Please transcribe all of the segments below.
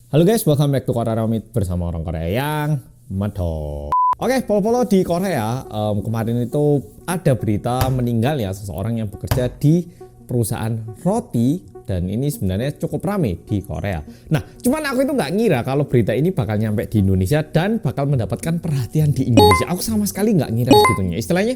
Halo guys, welcome back to Korea Ramit bersama orang Korea yang medok. Oke, polo-polo di Korea kemarin itu ada berita meninggalnya seseorang yang bekerja di perusahaan roti dan ini sebenarnya cukup rame di Korea. Nah, cuman aku itu nggak ngira kalau berita ini bakal nyampe di Indonesia dan bakal mendapatkan perhatian di Indonesia. Aku sama sekali nggak ngira segitunya. Istilahnya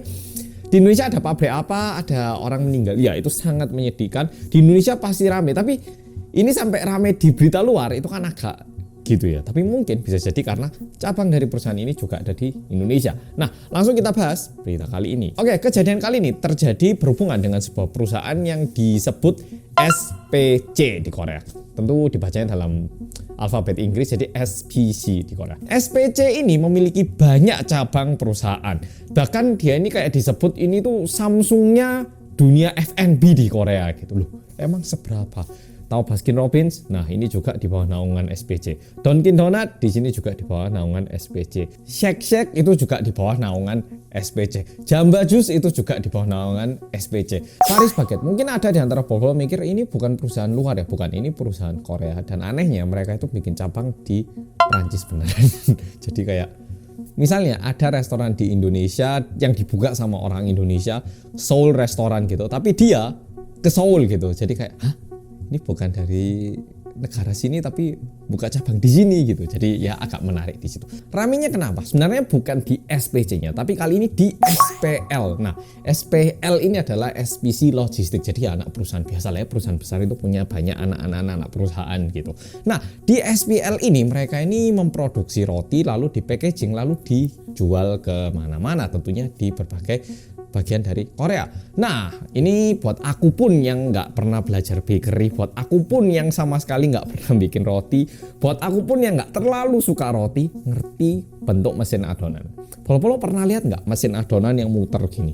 di Indonesia ada pabrik apa, ada orang meninggal, ya itu sangat menyedihkan. Di Indonesia pasti rame, tapi ini sampai rame di berita luar itu kan agak gitu ya. Tapi mungkin bisa jadi karena cabang dari perusahaan ini juga ada di Indonesia. Nah, langsung kita bahas berita kali ini. Oke, kejadian kali ini terjadi berhubungan dengan sebuah perusahaan yang disebut SPC di Korea. Tentu dibacanya dalam alfabet Inggris, jadi SPC di Korea. SPC ini memiliki banyak cabang perusahaan. Bahkan dia ini kayak disebut ini tuh Samsungnya dunia F&B di Korea gitu loh. Emang seberapa? Tahu Baskin Robbins? Nah, ini juga di bawah naungan SPC. Dunkin Donut di sini juga di bawah naungan SPC. Shake Shack itu juga di bawah naungan SPC. Jamba Juice itu juga di bawah naungan SPC. Paris Baguette, mungkin ada di antara bobol mikir ini bukan perusahaan luar ya, bukan, ini perusahaan Korea. Dan anehnya mereka itu bikin cabang di Prancis beneran. Jadi kayak misalnya ada restoran di Indonesia yang dibuka sama orang Indonesia, Seoul restoran gitu, tapi dia ke Seoul gitu. Jadi kayak, hah? Ini bukan dari negara sini tapi buka cabang di sini gitu. Jadi ya agak menarik di situ. Ramenya kenapa? Sebenarnya bukan di SPC-nya, tapi kali ini di SPL. Nah, SPL ini adalah SPC Logistik. Jadi ya anak perusahaan biasa lah ya, perusahaan besar itu punya banyak anak perusahaan gitu. Nah, di SPL ini mereka ini memproduksi roti lalu di packaging lalu dijual ke mana-mana, tentunya di berbagai bagian dari Korea. Nah, ini buat aku pun yang nggak pernah belajar bakery, buat aku pun yang sama sekali nggak pernah bikin roti, buat aku pun yang nggak terlalu suka roti, ngerti bentuk mesin adonan. Polo-polo pernah lihat nggak mesin adonan yang muter gini?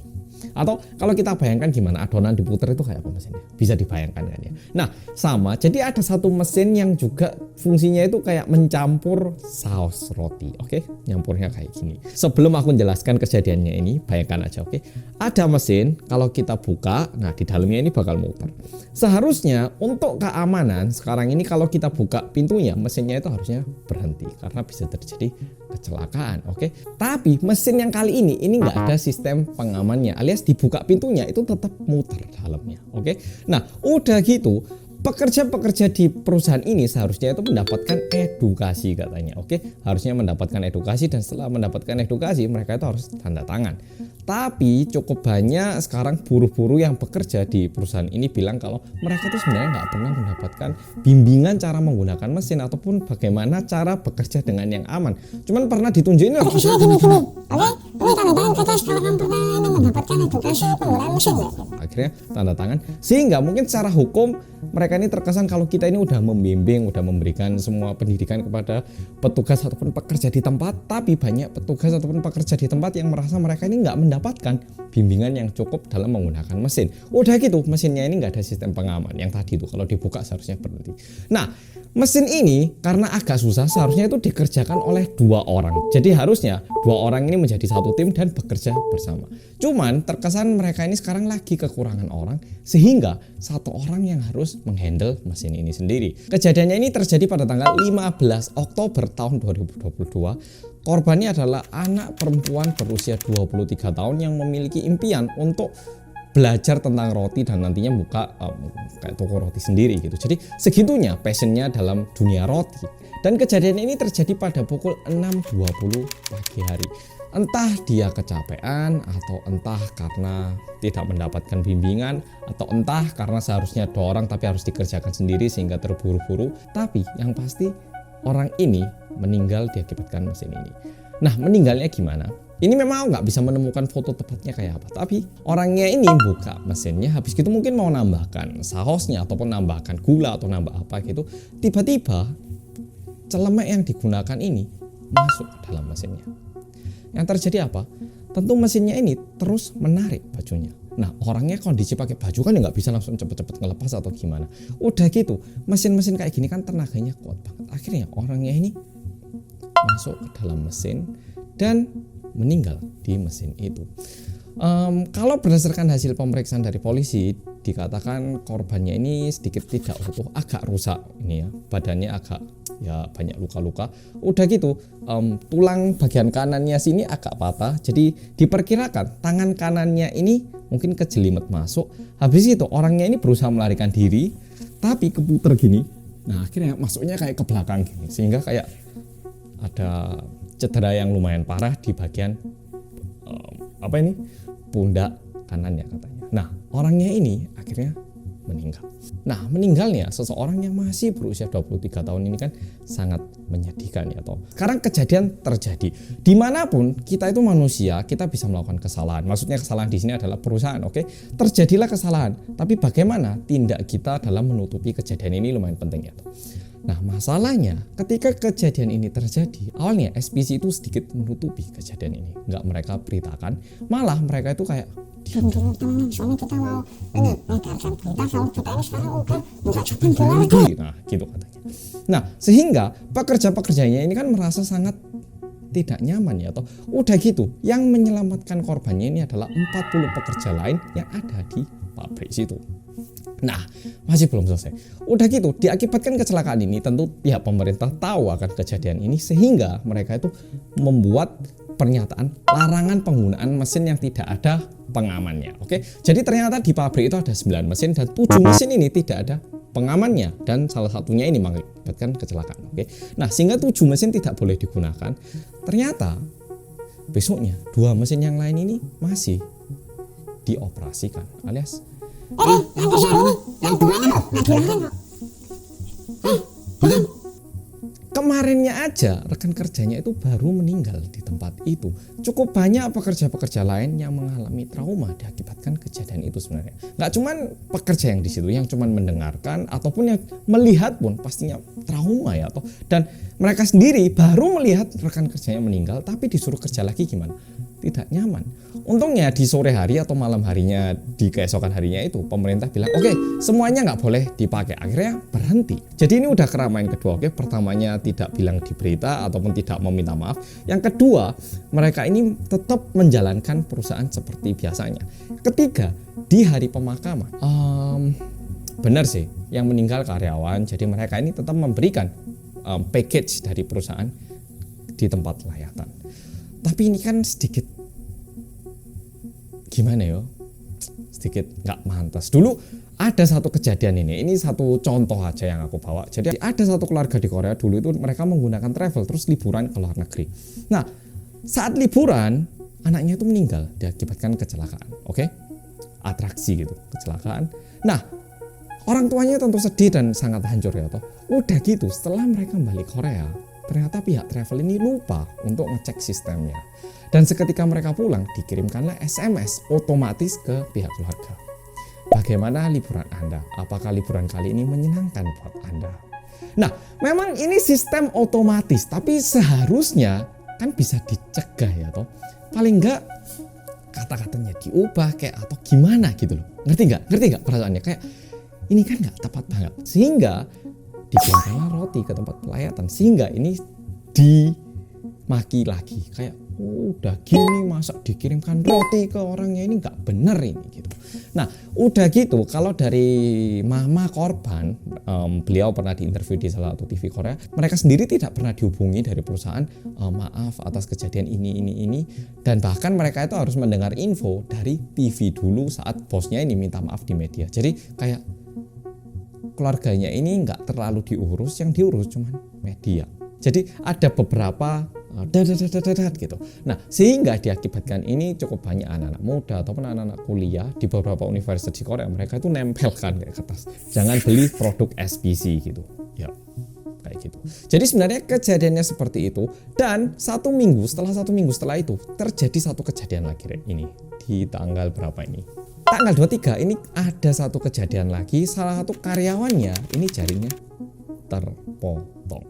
Atau kalau kita bayangkan gimana adonan diputer itu kayak apa mesinnya? Bisa dibayangkan kan ya? Nah, sama. Jadi ada satu mesin yang juga fungsinya itu kayak mencampur saus roti. Oke, nyampurnya kayak gini. Sebelum aku menjelaskan kejadiannya ini, bayangkan aja, oke? Ada mesin, kalau kita buka, nah di dalamnya ini bakal muter. Seharusnya untuk keamanan sekarang ini kalau kita buka pintunya, mesinnya itu harusnya berhenti karena bisa terjadi kecelakaan, oke? Tapi mesin yang kali ini nggak ada sistem pengamannya, alias dibuka pintunya itu tetap muter dalamnya, oke? Nah, udah gitu pekerja-pekerja di perusahaan ini seharusnya itu mendapatkan edukasi katanya, oke? Harusnya mendapatkan edukasi dan setelah mendapatkan edukasi mereka itu harus tanda tangan. Tapi cukup banyak sekarang buruh-buruh yang bekerja di perusahaan ini bilang kalau mereka itu sebenarnya nggak pernah mendapatkan bimbingan cara menggunakan mesin ataupun bagaimana cara bekerja dengan yang aman. Cuman pernah ditunjukin Oke, saya gini, oke, ini tanda tangan kata setelah kamu pernah mendapatkan edukasi penggunaan mesin ya. Akhirnya tanda tangan, sehingga mungkin secara hukum mereka ini terkesan kalau kita ini udah membimbing, udah memberikan semua pendidikan kepada petugas ataupun pekerja di tempat, tapi banyak petugas ataupun pekerja di tempat yang merasa mereka ini nggak mendapatkan bimbingan yang cukup dalam menggunakan mesin. Udah gitu mesinnya ini nggak ada sistem pengaman yang tadi itu kalau dibuka seharusnya berhenti. Nah, mesin ini karena agak susah seharusnya itu dikerjakan oleh 2 orang. Jadi harusnya 2 orang ini menjadi satu tim dan bekerja bersama. Cuman terkesan mereka ini sekarang lagi kekurangan orang sehingga 1 orang yang harus menghandle mesin ini sendiri. Kejadiannya ini terjadi pada tanggal 15 Oktober tahun 2022. Korbannya adalah anak perempuan berusia 23 tahun yang memiliki impian untuk belajar tentang roti dan nantinya buka kayak toko roti sendiri gitu. Jadi segitunya passionnya dalam dunia roti. Dan kejadian ini terjadi pada pukul 6.20 pagi hari. Entah dia kecapean atau entah karena tidak mendapatkan bimbingan atau entah karena seharusnya 2 orang tapi harus dikerjakan sendiri sehingga terburu-buru. Tapi yang pasti orang ini meninggal diakibatkan mesin ini. Nah, meninggalnya gimana? Ini memang nggak bisa menemukan foto tepatnya kayak apa, tapi orangnya ini buka mesinnya, habis gitu mungkin mau nambahkan sausnya ataupun nambahkan gula atau nambah apa gitu, tiba-tiba celemek yang digunakan ini masuk ke dalam mesinnya. Yang terjadi apa? Tentu mesinnya ini terus menarik bajunya. Nah, orangnya kondisi pakai baju kan nggak bisa langsung cepet-cepet ngelepas atau gimana. Udah gitu, mesin-mesin kayak gini kan tenaganya kuat banget. Akhirnya orangnya ini masuk ke dalam mesin dan meninggal di mesin itu. Kalau berdasarkan hasil pemeriksaan dari polisi, dikatakan korbannya ini sedikit tidak utuh, agak rusak ini ya, badannya agak ya banyak luka-luka. Udah gitu, tulang bagian kanannya sini agak patah. Jadi diperkirakan tangan kanannya ini mungkin kejelimet masuk. Habis itu orangnya ini berusaha melarikan diri, tapi keputar gini. Nah akhirnya masuknya kayak ke belakang gini, sehingga kayak ada cedera yang lumayan parah di bagian pundak kanannya katanya. Nah orangnya ini akhirnya meninggal. Nah meninggalnya seseorang yang masih berusia 23 tahun ini kan sangat menyedihkan ya toh. Sekarang kejadian terjadi dimanapun kita itu manusia, kita bisa melakukan kesalahan. Maksudnya kesalahan di sini adalah perusahaan, oke? Terjadilah kesalahan, tapi bagaimana tindak kita dalam menutupi kejadian ini lumayan penting ya toh. Nah masalahnya ketika kejadian ini terjadi, awalnya SPC itu sedikit menutupi kejadian ini, nggak mereka beritakan, malah mereka itu kayak diam dulu teman, soalnya kita mau menyebarkan berita kalau kita ini sekarang udah buka cabang bola lagi. Nah gitu katanya. Nah sehingga pekerja-pekerjanya ini kan merasa sangat tidak nyaman ya toh. Udah gitu, yang menyelamatkan korbannya ini adalah 40 pekerja lain yang ada di pabrik situ. Nah masih belum selesai. Udah gitu, diakibatkan kecelakaan ini tentu pihak pemerintah tahu akan kejadian ini, sehingga mereka itu membuat pernyataan larangan penggunaan mesin yang tidak ada pengamannya. Oke, jadi ternyata di pabrik itu ada 9 mesin dan 7 mesin ini tidak ada pengamannya, dan salah satunya ini mengakibatkan kecelakaan. Oke, nah sehingga 7 mesin tidak boleh digunakan. Ternyata besoknya 2 mesin yang lain ini masih dioperasikan, alias yang besar ini, yang duanya kok nggak dilarang kok. Belum. kemarinnya aja rekan kerjanya itu baru meninggal di tempat itu. Cukup banyak pekerja-pekerja lain yang mengalami trauma diakibatkan kejadian itu sebenarnya. Nggak cuman pekerja yang di situ yang cuman mendengarkan ataupun yang melihat pun pastinya trauma ya toh. Dan mereka sendiri baru melihat rekan kerjanya meninggal tapi disuruh kerja lagi gimana? Tidak nyaman. Untungnya di sore hari atau malam harinya, di keesokan harinya itu pemerintah bilang oke, semuanya nggak boleh dipakai, akhirnya berhenti. Jadi ini udah keramaian kedua. Oke, pertamanya tidak bilang di berita ataupun tidak meminta maaf. Yang kedua, mereka ini tetap menjalankan perusahaan seperti biasanya. Ketiga, di hari pemakaman, benar sih yang meninggal karyawan, jadi mereka ini tetap memberikan package dari perusahaan di tempat layatan. Tapi ini kan sedikit gimana ya, sedikit nggak mantas. Dulu ada satu kejadian ini satu contoh aja yang aku bawa. Jadi ada satu keluarga di Korea dulu itu mereka menggunakan travel terus liburan ke luar negeri. Nah saat liburan anaknya itu meninggal diakibatkan kecelakaan. Oke, atraksi gitu, kecelakaan. Nah orang tuanya tentu sedih dan sangat hancur ya toh. Udah gitu setelah mereka balik Korea, ternyata pihak travel ini lupa untuk ngecek sistemnya. Dan seketika mereka pulang, dikirimkanlah SMS otomatis ke pihak keluarga. Bagaimana liburan Anda? Apakah liburan kali ini menyenangkan buat Anda? Nah, memang ini sistem otomatis, tapi seharusnya kan bisa dicegah ya toh. Paling enggak kata-katanya diubah kayak atau gimana gitu loh. Ngerti nggak perasaannya? Kayak ini kan nggak tepat banget. Sehingga dikirimkanlah roti ke tempat pelayatan, sehingga ini dimaki lagi kayak udah gini masa dikirimkan roti ke orangnya, ini nggak bener ini gitu. Nah udah gitu kalau dari mama korban, beliau pernah diinterview di salah satu TV Korea, mereka sendiri tidak pernah dihubungi dari perusahaan maaf atas kejadian ini, dan bahkan mereka itu harus mendengar info dari TV dulu saat bosnya ini minta maaf di media. Jadi kayak keluarganya ini nggak terlalu diurus, yang diurus cuman media. Jadi ada beberapa gitu. Nah sehingga diakibatkan ini cukup banyak anak-anak muda ataupun anak-anak kuliah di beberapa universitas di Korea, mereka itu nempelkan kayak kertas, jangan beli produk SPC gitu ya, kayak gitu. Jadi sebenarnya kejadiannya seperti itu. Dan satu minggu setelah itu terjadi satu kejadian lagi ini di tanggal berapa ini, tanggal 23 ini ada satu kejadian lagi. Salah satu karyawannya ini jarinya terpotong.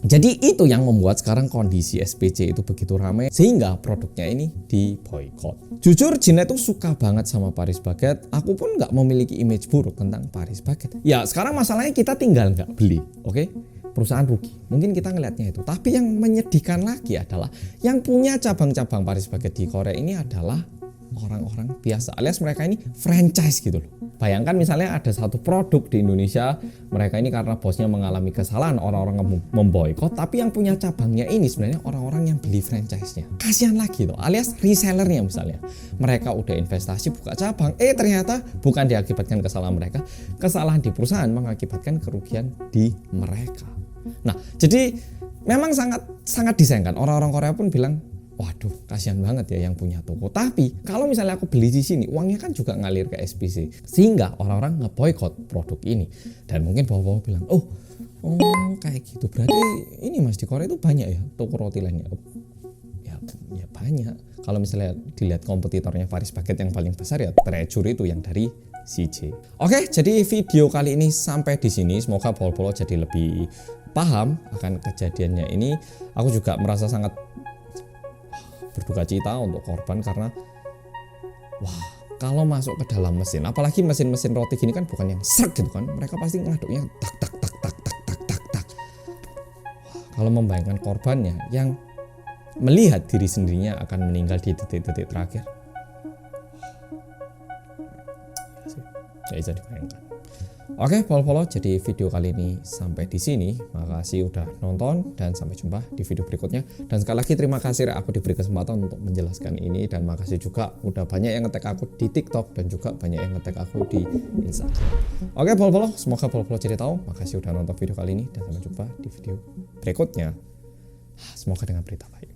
Jadi itu yang membuat sekarang kondisi SPC itu begitu ramai sehingga produknya ini diboykot. Jujur Gina itu suka banget sama Paris Baguette. Aku pun nggak memiliki image buruk tentang Paris Baguette. Ya sekarang masalahnya kita tinggal nggak beli, oke? Perusahaan rugi. Mungkin kita ngelihatnya itu. Tapi yang menyedihkan lagi adalah yang punya cabang-cabang Paris Baguette di Korea ini adalah orang-orang biasa, alias mereka ini franchise gitu loh. Bayangkan misalnya ada satu produk di Indonesia, mereka ini karena bosnya mengalami kesalahan, orang-orang memboikot, tapi yang punya cabangnya ini sebenarnya orang-orang yang beli franchise-nya. Kasihan lagi tuh, alias resellernya misalnya. Mereka udah investasi buka cabang, ternyata bukan diakibatkan kesalahan mereka, kesalahan di perusahaan mengakibatkan kerugian di mereka. Nah, jadi memang sangat disayangkan. Orang-orang Korea pun bilang, waduh, kasihan banget ya yang punya toko. Tapi kalau misalnya aku beli di sini, uangnya kan juga ngalir ke SPC, sehingga orang-orang ngeboikot produk ini. Dan mungkin bawa-bawa bilang, oh kayak gitu. Berarti ini Mas, di Korea itu banyak ya toko roti lainnya. Ya banyak. Kalau misalnya dilihat kompetitornya Paris Baguette yang paling besar ya Treasure itu yang dari CJ. Oke, jadi video kali ini sampai di sini. Semoga Polo jadi lebih paham akan kejadiannya ini. Aku juga merasa sangat berduka cita untuk korban karena kalau masuk ke dalam mesin, apalagi mesin-mesin roti gini kan bukan yang srek gitu kan, mereka pasti ngaduknya tak tak tak tak tak tak tak tak. Kalau membayangkan korbannya yang melihat diri sendirinya akan meninggal di detik-detik terakhir, ya bisa dibayangkan. Oke, Polo, jadi video kali ini sampai di sini. Makasih udah nonton dan sampai jumpa di video berikutnya. Dan sekali lagi terima kasih aku diberi kesempatan untuk menjelaskan ini, dan makasih juga udah banyak yang nge-tag aku di TikTok dan juga banyak yang nge-tag aku di Instagram. Oke, Polo, semoga Polo jadi tahu. Makasih udah nonton video kali ini dan sampai jumpa di video berikutnya. Semoga dengan berita baik.